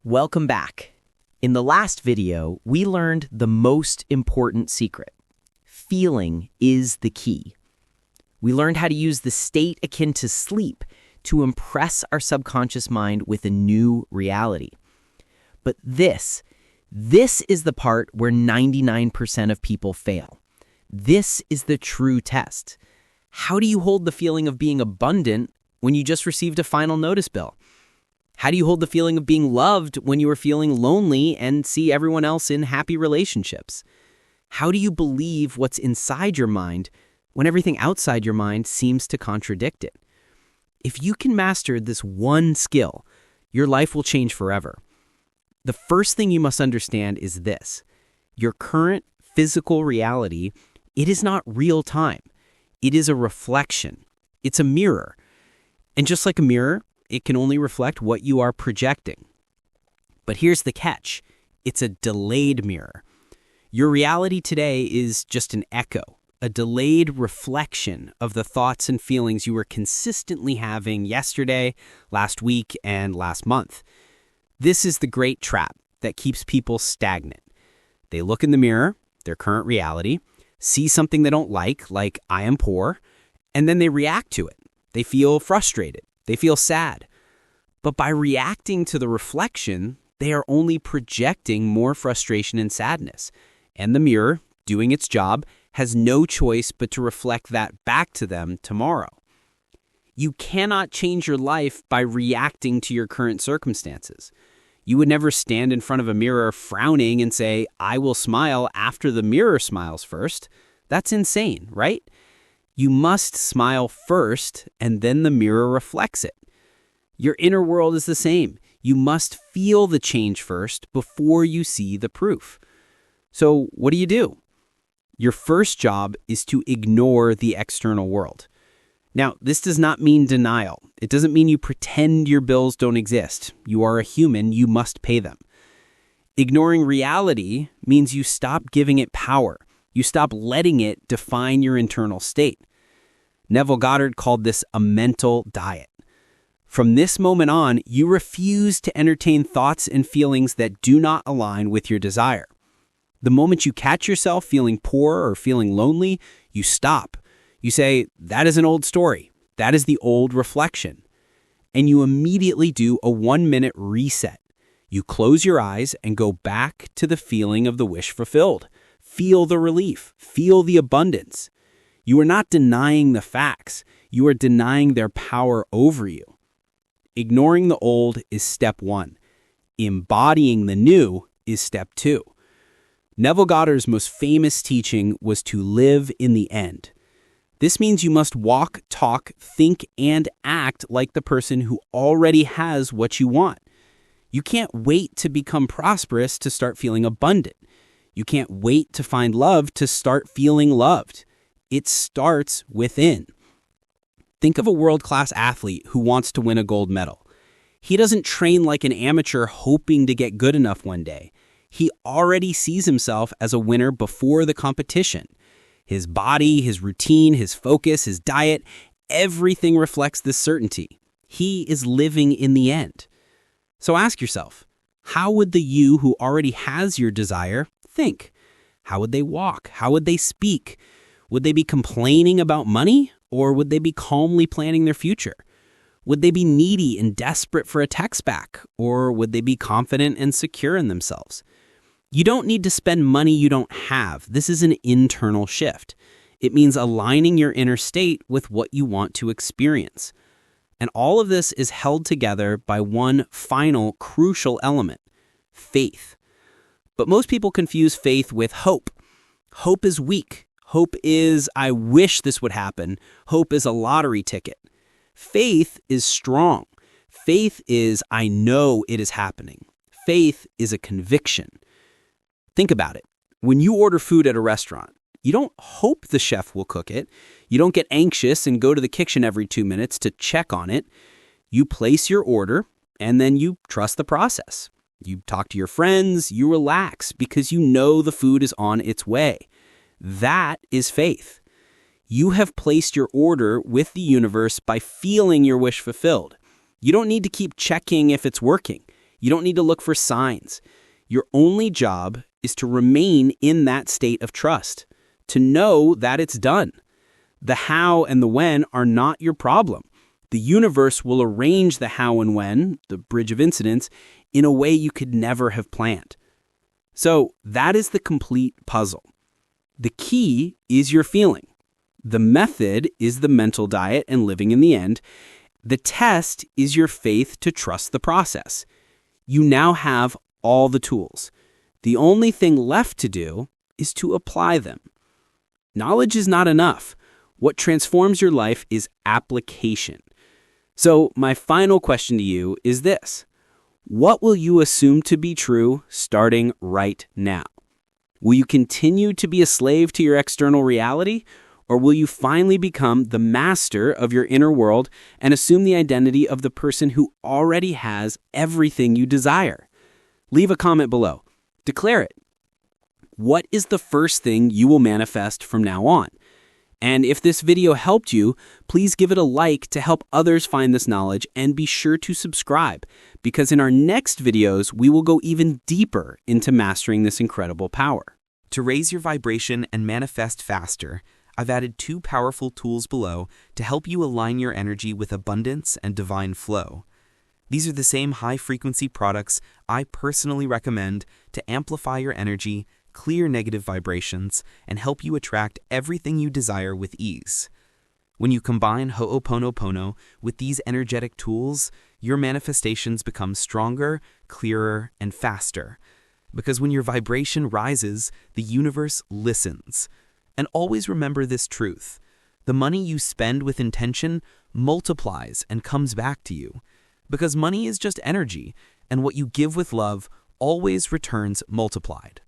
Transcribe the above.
Welcome back. In the last video, we learned the most important secret. Feeling is the key. We learned how to use the state akin to sleep to impress our subconscious mind with a new reality. But this is the part where 99% of people fail. This is the true test. How do you hold the feeling of being abundant when you just received a final notice bill? How do you hold the feeling of being loved when you are feeling lonely and see everyone else in happy relationships? How do you believe what's inside your mind when everything outside your mind seems to contradict it? If you can master this one skill, your life will change forever. The first thing you must understand is this. Your current physical reality, it is not real time. It is a reflection. It's a mirror. And just like a mirror, it can only reflect what you are projecting. But here's the catch. It's a delayed mirror. Your reality today is just an echo, a delayed reflection of the thoughts and feelings you were consistently having yesterday, last week, and last month. This is the great trap that keeps people stagnant. They look in the mirror, their current reality, see something they don't like I am poor, and then they react to it. They feel frustrated. They feel sad. But by reacting to the reflection, they are only projecting more frustration and sadness. And the mirror, doing its job, has no choice but to reflect that back to them tomorrow. You cannot change your life by reacting to your current circumstances. You would never stand in front of a mirror frowning and say, "I will smile," after the mirror smiles first. That's insane, right? You must smile first, and then the mirror reflects it. Your inner world is the same. You must feel the change first before you see the proof. So what do? Your first job is to ignore the external world. Now, this does not mean denial. It doesn't mean you pretend your bills don't exist. You are a human. You must pay them. Ignoring reality means you stop giving it power. You stop letting it define your internal state. Neville Goddard called this a mental diet. From this moment on, you refuse to entertain thoughts and feelings that do not align with your desire. The moment you catch yourself feeling poor or feeling lonely, you stop. You say, "That is an old story. That is the old reflection." And you immediately do a 1-minute reset. You close your eyes and go back to the feeling of the wish fulfilled. Feel the relief. Feel the abundance. You are not denying the facts. You are denying their power over you. Ignoring the old is step 1. Embodying the new is step 2. Neville Goddard's most famous teaching was to live in the end. This means you must walk, talk, think, and act like the person who already has what you want. You can't wait to become prosperous to start feeling abundant. You can't wait to find love to start feeling loved. It starts within. Think of a world-class athlete who wants to win a gold medal. He doesn't train like an amateur hoping to get good enough one day. He already sees himself as a winner before the competition. His body, his routine, his focus, his diet, everything reflects this certainty. He is living in the end. So ask yourself, how would the you who already has your desire think? How would they walk? How would they speak? Would they be complaining about money, or would they be calmly planning their future? Would they be needy and desperate for a text back, or would they be confident and secure in themselves? You don't need to spend money you don't have. This is an internal shift. It means aligning your inner state with what you want to experience. And all of this is held together by one final crucial element: faith. But most people confuse faith with hope. Hope is weak. Hope is, "I wish this would happen." Hope is a lottery ticket. Faith is strong. Faith is, "I know it is happening." Faith is a conviction. Think about it. When you order food at a restaurant, you don't hope the chef will cook it. You don't get anxious and go to the kitchen every 2 minutes to check on it. You place your order, and then you trust the process. You talk to your friends, you relax because you know the food is on its way. That is faith. You have placed your order with the universe by feeling your wish fulfilled. You don't need to keep checking if it's working. You don't need to look for signs. Your only job is to remain in that state of trust, to know that it's done. The how and the when are not your problem. The universe will arrange the how and when, the bridge of incidents, in a way you could never have planned. So that is the complete puzzle. The key is your feeling. The method is the mental diet and living in the end. The test is your faith to trust the process. You now have all the tools. The only thing left to do is to apply them. Knowledge is not enough. What transforms your life is application. So my final question to you is this. What will you assume to be true starting right now? Will you continue to be a slave to your external reality, or will you finally become the master of your inner world and assume the identity of the person who already has everything you desire? Leave a comment below. Declare it. What is the first thing you will manifest from now on? And if this video helped you, please give it a like to help others find this knowledge, and be sure to subscribe, because in our next videos, we will go even deeper into mastering this incredible power. To raise your vibration and manifest faster, I've added 2 powerful tools below to help you align your energy with abundance and divine flow. These are the same high-frequency products I personally recommend to amplify your energy, clear negative vibrations, and help you attract everything you desire with ease. When you combine Ho'oponopono with these energetic tools, your manifestations become stronger, clearer, and faster. Because when your vibration rises, the universe listens. And always remember this truth. The money you spend with intention multiplies and comes back to you. Because money is just energy, and what you give with love always returns multiplied.